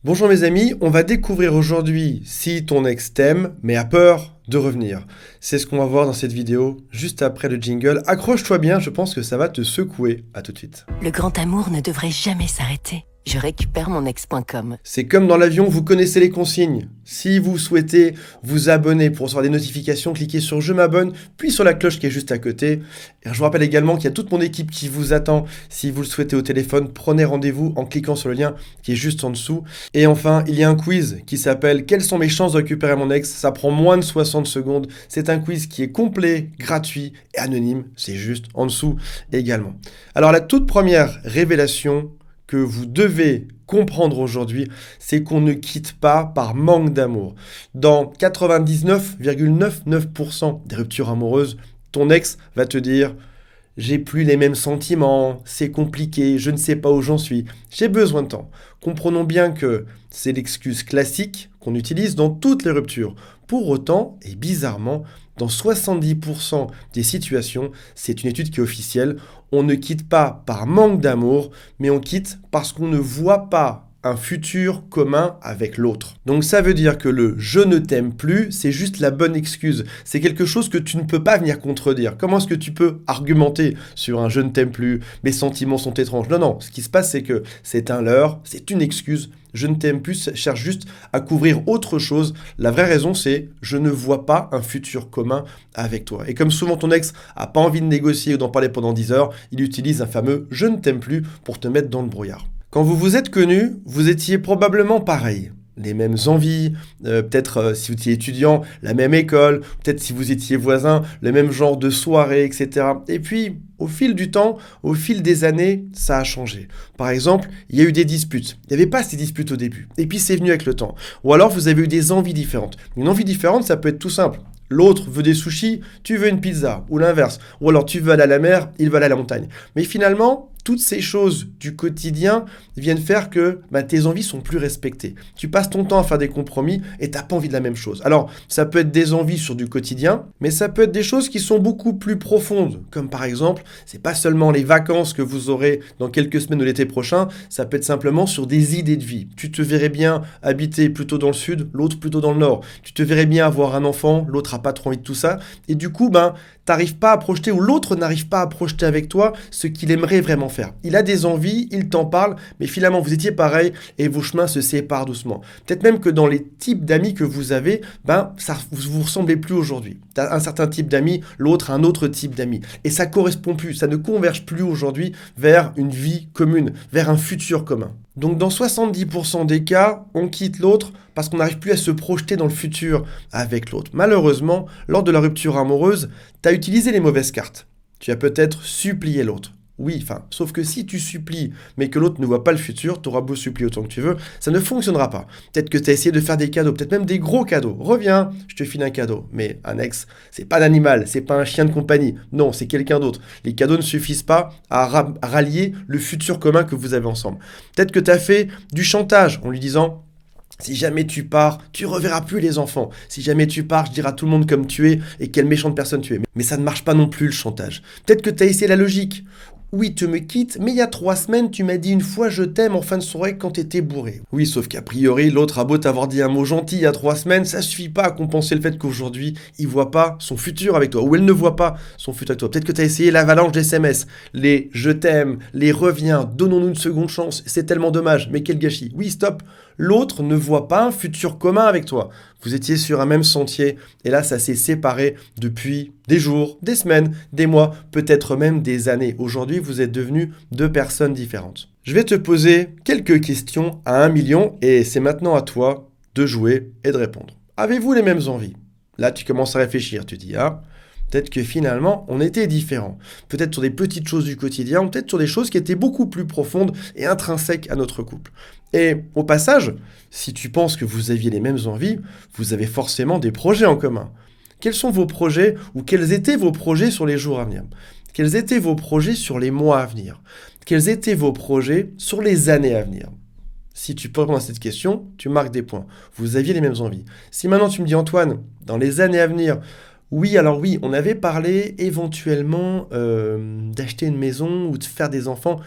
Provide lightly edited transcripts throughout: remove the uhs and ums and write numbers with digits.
Bonjour mes amis, on va découvrir aujourd'hui si ton ex t'aime mais a peur de revenir. C'est ce qu'on va voir dans cette vidéo juste après le jingle. Accroche-toi bien, je pense que ça va te secouer. À tout de suite. Le grand amour ne devrait jamais s'arrêter. Je récupère mon ex.com. C'est comme dans l'avion, vous connaissez les consignes. Si vous souhaitez vous abonner pour recevoir des notifications, cliquez sur je m'abonne, puis sur la cloche qui est juste à côté. Et je vous rappelle également qu'il y a toute mon équipe qui vous attend. Si vous le souhaitez au téléphone, prenez rendez-vous en cliquant sur le lien qui est juste en dessous. Et enfin, il y a un quiz qui s'appelle Quelles sont mes chances de récupérer mon ex? Ça prend moins de 60 secondes. C'est un quiz qui est complet, gratuit et anonyme. C'est juste en dessous également. Alors la toute première révélation que vous devez comprendre aujourd'hui, c'est qu'on ne quitte pas par manque d'amour. Dans 99,99% des ruptures amoureuses, ton ex va te dire « J'ai plus les mêmes sentiments, c'est compliqué, je ne sais pas où j'en suis, j'ai besoin de temps ». Comprenons bien que c'est l'excuse classique qu'on utilise dans toutes les ruptures. Pour autant, et bizarrement, dans 70% des situations, c'est une étude qui est officielle, on ne quitte pas par manque d'amour, mais on quitte parce qu'on ne voit pas un futur commun avec l'autre. Donc ça veut dire que le « je ne t'aime plus », c'est juste la bonne excuse. C'est quelque chose que tu ne peux pas venir contredire. Comment est-ce que tu peux argumenter sur un « je ne t'aime plus », mes sentiments sont étranges? Non, non, ce qui se passe, c'est que c'est un leurre, c'est une excuse. Je ne t'aime plus cherche juste à couvrir autre chose. La vraie raison, c'est je ne vois pas un futur commun avec toi. Et comme souvent ton ex a pas envie de négocier ou d'en parler pendant 10 heures, il utilise un fameux je ne t'aime plus pour te mettre dans le brouillard. Quand vous vous êtes connus, vous étiez probablement pareil. Les mêmes envies, peut-être si vous étiez étudiant, la même école, peut-être si vous étiez voisin, le même genre de soirée, etc. Et puis, au fil du temps, au fil des années, ça a changé. Par exemple, il y a eu des disputes. Il n'y avait pas ces disputes au début. Et puis, c'est venu avec le temps. Ou alors, vous avez eu des envies différentes. Une envie différente, ça peut être tout simple. L'autre veut des sushis, tu veux une pizza, ou l'inverse. Ou alors, tu veux aller à la mer, il va aller à la montagne. Mais finalement, toutes ces choses du quotidien viennent faire que tes envies sont plus respectées. Tu passes ton temps à faire des compromis et tu n'as pas envie de la même chose. Alors, ça peut être des envies sur du quotidien, mais ça peut être des choses qui sont beaucoup plus profondes. Comme par exemple, c'est pas seulement les vacances que vous aurez dans quelques semaines ou l'été prochain, ça peut être simplement sur des idées de vie. Tu te verrais bien habiter plutôt dans le sud, l'autre plutôt dans le nord. Tu te verrais bien avoir un enfant, l'autre n'a pas trop envie de tout ça. Et du coup, t'arrives pas à projeter, ou l'autre n'arrive pas à projeter avec toi ce qu'il aimerait vraiment faire. Il a des envies, il t'en parle, mais finalement vous étiez pareil et vos chemins se séparent doucement. Peut-être même que dans les types d'amis que vous avez, vous ressemblez plus aujourd'hui. Tu as un certain type d'amis, l'autre un autre type d'amis. Et ça correspond plus, ça ne converge plus aujourd'hui vers une vie commune, vers un futur commun. Donc dans 70% des cas, on quitte l'autre parce qu'on n'arrive plus à se projeter dans le futur avec l'autre. Malheureusement, lors de la rupture amoureuse, tu as utilisé les mauvaises cartes. Tu as peut-être supplié l'autre. Oui, sauf que si tu supplies, mais que l'autre ne voit pas le futur, tu auras beau supplier autant que tu veux, ça ne fonctionnera pas. Peut-être que tu as essayé de faire des cadeaux, peut-être même des gros cadeaux. Reviens, je te file un cadeau. Mais un ex, c'est pas un animal, c'est pas un chien de compagnie. Non, c'est quelqu'un d'autre. Les cadeaux ne suffisent pas à rallier le futur commun que vous avez ensemble. Peut-être que tu as fait du chantage en lui disant si jamais tu pars, tu reverras plus les enfants. Si jamais tu pars, je dirai à tout le monde comme tu es et quelle méchante personne tu es. Mais ça ne marche pas non plus le chantage. Peut-être que tu as essayé la logique. Oui, tu me quittes, mais il y a 3 semaines, tu m'as dit une fois je t'aime en fin de soirée quand t'étais bourré. Oui, sauf qu'a priori, l'autre a beau t'avoir dit un mot gentil il y a 3 semaines, ça suffit pas à compenser le fait qu'aujourd'hui, il voit pas son futur avec toi, ou elle ne voit pas son futur avec toi. Peut-être que tu as essayé l'avalanche d'SMS, les je t'aime, les reviens, donnons-nous une seconde chance, c'est tellement dommage, mais quel gâchis. Oui, stop, l'autre ne voit pas un futur commun avec toi. Vous étiez sur un même sentier, et là, ça s'est séparé depuis des jours, des semaines, des mois, peut-être même des années. Aujourd'hui, vous êtes devenus 2 personnes différentes. Je vais te poser quelques questions à 1 million, et c'est maintenant à toi de jouer et de répondre. Avez-vous les mêmes envies? Là, tu commences à réfléchir, tu dis, peut-être que finalement, on était différents. Peut-être sur des petites choses du quotidien, peut-être sur des choses qui étaient beaucoup plus profondes et intrinsèques à notre couple. Et au passage, si tu penses que vous aviez les mêmes envies, vous avez forcément des projets en commun. Quels sont vos projets ou quels étaient vos projets sur les jours à venir? Quels étaient vos projets sur les mois à venir? Quels étaient vos projets sur les années à venir? Si tu peux répondre à cette question, tu marques des points. Vous aviez les mêmes envies. Si maintenant tu me dis Antoine, dans les années à venir, Oui, alors oui, on avait parlé éventuellement d'acheter une maison ou de faire des enfants.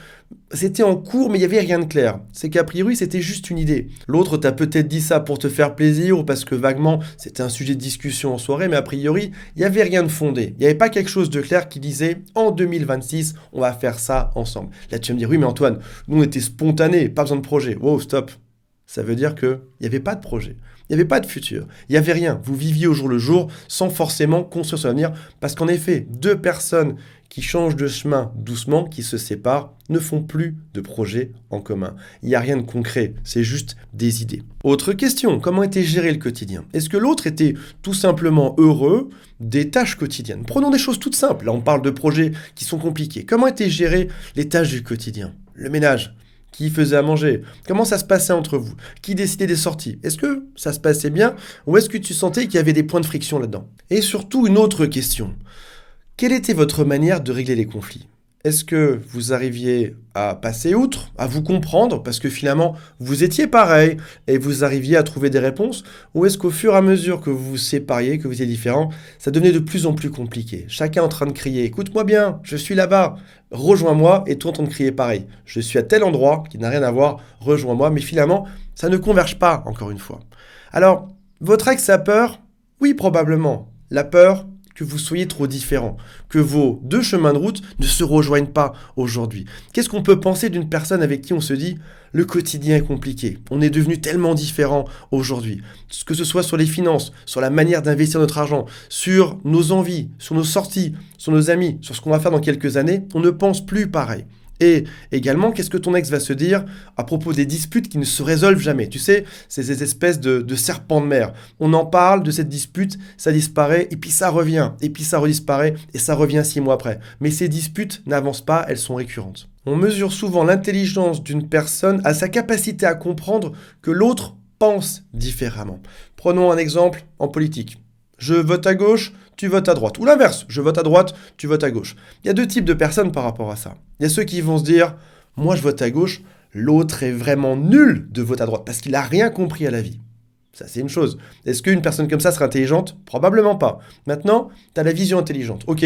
C'était en cours, mais il n'y avait rien de clair. C'est qu'a priori, c'était juste une idée. L'autre t'a peut-être dit ça pour te faire plaisir ou parce que vaguement, c'était un sujet de discussion en soirée, mais a priori, il n'y avait rien de fondé. Il n'y avait pas quelque chose de clair qui disait en 2026, on va faire ça ensemble. Là, tu vas me dire, oui, mais Antoine, nous, on était spontanés, pas besoin de projet. Wow, stop. Ça veut dire qu'il n'y avait pas de projet. Il n'y avait pas de futur. Il n'y avait rien. Vous viviez au jour le jour sans forcément construire son avenir. Parce qu'en effet, deux personnes qui changent de chemin doucement, qui se séparent, ne font plus de projet en commun. Il n'y a rien de concret. C'est juste des idées. Autre question. Comment était géré le quotidien? Est-ce que l'autre était tout simplement heureux des tâches quotidiennes? Prenons des choses toutes simples. Là, on parle de projets qui sont compliqués. Comment étaient gérées les tâches du quotidien? Le ménage. Qui faisait à manger? Comment ça se passait entre vous? Qui décidait des sorties? Est-ce que ça se passait bien ou est-ce que tu sentais qu'il y avait des points de friction là-dedans? Et surtout, une autre question. Quelle était votre manière de régler les conflits? Est-ce que vous arriviez à passer outre, à vous comprendre, parce que finalement, vous étiez pareil et vous arriviez à trouver des réponses? Ou est-ce qu'au fur et à mesure que vous vous sépariez, que vous étiez différents, ça devenait de plus en plus compliqué? Chacun en train de crier, écoute-moi bien, je suis là-bas, rejoins-moi, et toi en train de crier pareil. Je suis à tel endroit qui n'a rien à voir, rejoins-moi, mais finalement, ça ne converge pas, encore une fois. Alors, votre ex a peur? Oui, probablement. La peur que vous soyez trop différents, que vos deux chemins de route ne se rejoignent pas aujourd'hui. Qu'est-ce qu'on peut penser d'une personne avec qui on se dit le quotidien est compliqué, on est devenu tellement différents aujourd'hui, que ce soit sur les finances, sur la manière d'investir notre argent, sur nos envies, sur nos sorties, sur nos amis, sur ce qu'on va faire dans quelques années, on ne pense plus pareil. Et également, qu'est-ce que ton ex va se dire à propos des disputes qui ne se résolvent jamais? Tu sais, c'est ces espèces de serpents de mer. On en parle de cette dispute, ça disparaît, et puis ça revient, et puis ça redisparaît, et ça revient 6 mois après. Mais ces disputes n'avancent pas, elles sont récurrentes. On mesure souvent l'intelligence d'une personne à sa capacité à comprendre que l'autre pense différemment. Prenons un exemple en politique. Je vote à gauche, tu votes à droite. Ou l'inverse, je vote à droite, tu votes à gauche. Il y a deux types de personnes par rapport à ça. Il y a ceux qui vont se dire, moi je vote à gauche, l'autre est vraiment nul de voter à droite parce qu'il n'a rien compris à la vie. Ça, c'est une chose. Est-ce qu'une personne comme ça sera intelligente? Probablement pas. Maintenant, tu as la vision intelligente. Ok,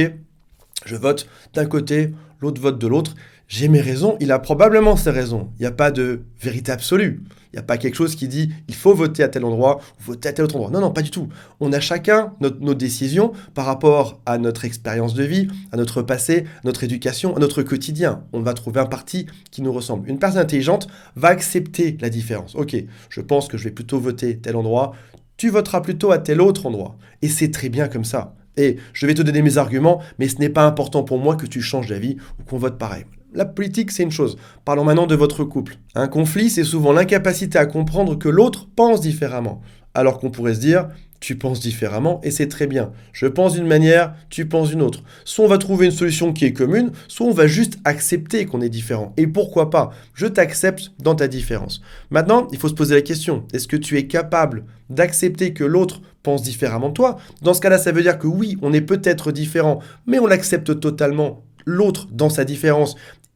je vote d'un côté, l'autre vote de l'autre. J'ai mes raisons, il a probablement ses raisons. Il n'y a pas de vérité absolue. Il n'y a pas quelque chose qui dit il faut voter à tel endroit ou voter à tel autre endroit. Non, non, pas du tout. On a chacun nos décisions par rapport à notre expérience de vie, à notre passé, à notre éducation, à notre quotidien. On va trouver un parti qui nous ressemble. Une personne intelligente va accepter la différence. Ok, je pense que je vais plutôt voter tel endroit, tu voteras plutôt à tel autre endroit. Et c'est très bien comme ça. Et je vais te donner mes arguments, mais ce n'est pas important pour moi que tu changes d'avis ou qu'on vote pareil. La politique, c'est une chose. Parlons maintenant de votre couple. Un conflit, c'est souvent l'incapacité à comprendre que l'autre pense différemment. Alors qu'on pourrait se dire, tu penses différemment et c'est très bien. Je pense d'une manière, tu penses d'une autre. Soit on va trouver une solution qui est commune, soit on va juste accepter qu'on est différent. Et pourquoi pas? Je t'accepte dans ta différence. Maintenant, il faut se poser la question. Est-ce que tu es capable d'accepter que l'autre pense différemment de toi? Dans ce cas-là, ça veut dire que oui, on est peut-être différent, mais on l'accepte totalement, l'autre dans sa différence.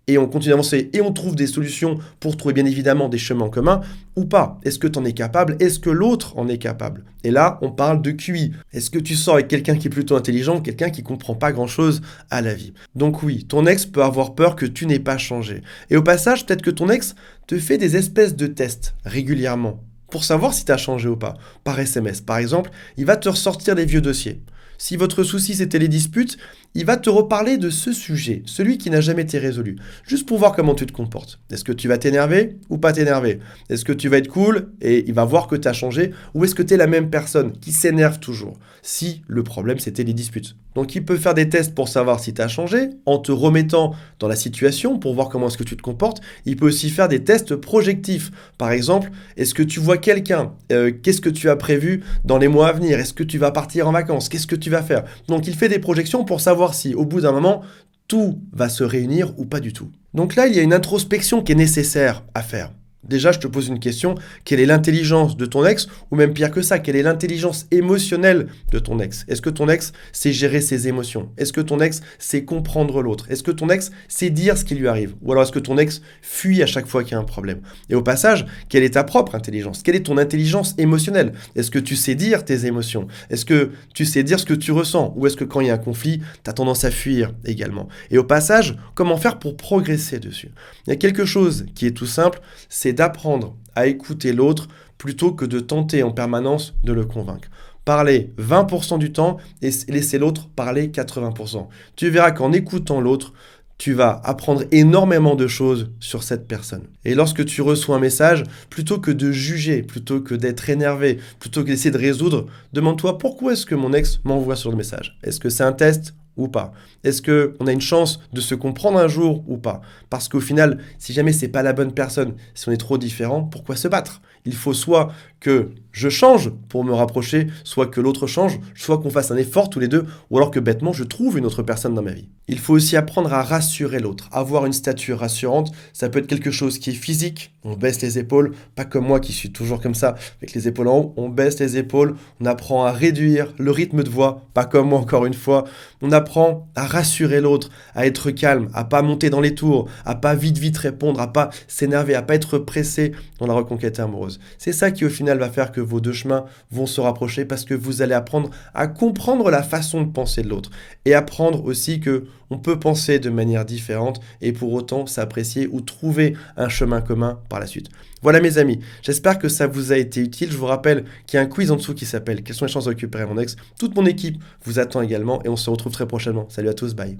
Et on continue d'avancer et on trouve des solutions pour trouver bien évidemment des chemins en commun ou pas. Est-ce que tu en es capable? Est-ce que l'autre en est capable? Et là, on parle de QI. Est-ce que tu sors avec quelqu'un qui est plutôt intelligent, quelqu'un qui comprend pas grand-chose à la vie? Donc oui, ton ex peut avoir peur que tu n'aies pas changé. Et au passage, peut-être que ton ex te fait des espèces de tests régulièrement pour savoir si tu as changé ou pas. Par SMS, par exemple, il va te ressortir les vieux dossiers. Si votre souci c'était les disputes, il va te reparler de ce sujet, celui qui n'a jamais été résolu, juste pour voir comment tu te comportes. Est-ce que tu vas t'énerver ou pas t'énerver? Est-ce que tu vas être cool et il va voir que tu as changé? Ou est-ce que tu es la même personne qui s'énerve toujours si le problème c'était les disputes? Donc il peut faire des tests pour savoir si tu as changé, en te remettant dans la situation pour voir comment est-ce que tu te comportes. Il peut aussi faire des tests projectifs. Par exemple, est-ce que tu vois quelqu'un? Qu'est-ce que tu as prévu dans les mois à venir? Est-ce que tu vas partir en vacances? Qu'est-ce que tu vas faire? Donc il fait des projections pour savoir si au bout d'un moment, tout va se réunir ou pas du tout. Donc là, il y a une introspection qui est nécessaire à faire. Déjà, je te pose une question, quelle est l'intelligence de ton ex? Ou même pire que ça, quelle est l'intelligence émotionnelle de ton ex? Est-ce que ton ex sait gérer ses émotions? Est-ce que ton ex sait comprendre l'autre? Est-ce que ton ex sait dire ce qui lui arrive? Ou alors est-ce que ton ex fuit à chaque fois qu'il y a un problème? Et au passage, quelle est ta propre intelligence? Quelle est ton intelligence émotionnelle? Est-ce que tu sais dire tes émotions? Est-ce que tu sais dire ce que tu ressens? Ou est-ce que quand il y a un conflit, tu as tendance à fuir également? Et au passage, comment faire pour progresser dessus? Il y a quelque chose qui est tout simple, c'est d'apprendre à écouter l'autre plutôt que de tenter en permanence de le convaincre. Parler 20% du temps et laisser l'autre parler 80%. Tu verras qu'en écoutant l'autre, tu vas apprendre énormément de choses sur cette personne. Et lorsque tu reçois un message, plutôt que de juger, plutôt que d'être énervé, plutôt que d'essayer de résoudre, demande-toi pourquoi est-ce que mon ex m'envoie sur le message? Est-ce que c'est un test ou pas? Est-ce qu'on a une chance de se comprendre un jour ou pas? Parce qu'au final, si jamais c'est pas la bonne personne, si on est trop différent, pourquoi se battre? Il faut soit que je change pour me rapprocher, soit que l'autre change, soit qu'on fasse un effort tous les deux, ou alors que bêtement je trouve une autre personne dans ma vie. Il faut aussi apprendre à rassurer l'autre. Avoir une stature rassurante, ça peut être quelque chose qui est physique, on baisse les épaules, pas comme moi qui suis toujours comme ça, avec les épaules en haut, on baisse les épaules, on apprend à réduire le rythme de voix, pas comme moi encore une fois, on apprend à rassurer l'autre, à être calme, à pas monter dans les tours, à pas vite répondre, à pas s'énerver, à pas être pressé dans la reconquête amoureuse. C'est ça qui au final va faire que vos deux chemins vont se rapprocher parce que vous allez apprendre à comprendre la façon de penser de l'autre et apprendre aussi que on peut penser de manière différente et pour autant s'apprécier ou trouver un chemin commun par la suite. Voilà mes amis, j'espère que ça vous a été utile. Je vous rappelle qu'il y a un quiz en dessous qui s'appelle « Quelles sont les chances de récupérer mon ex ?» Toute mon équipe vous attend également et on se retrouve très prochainement. Salut à tous, bye.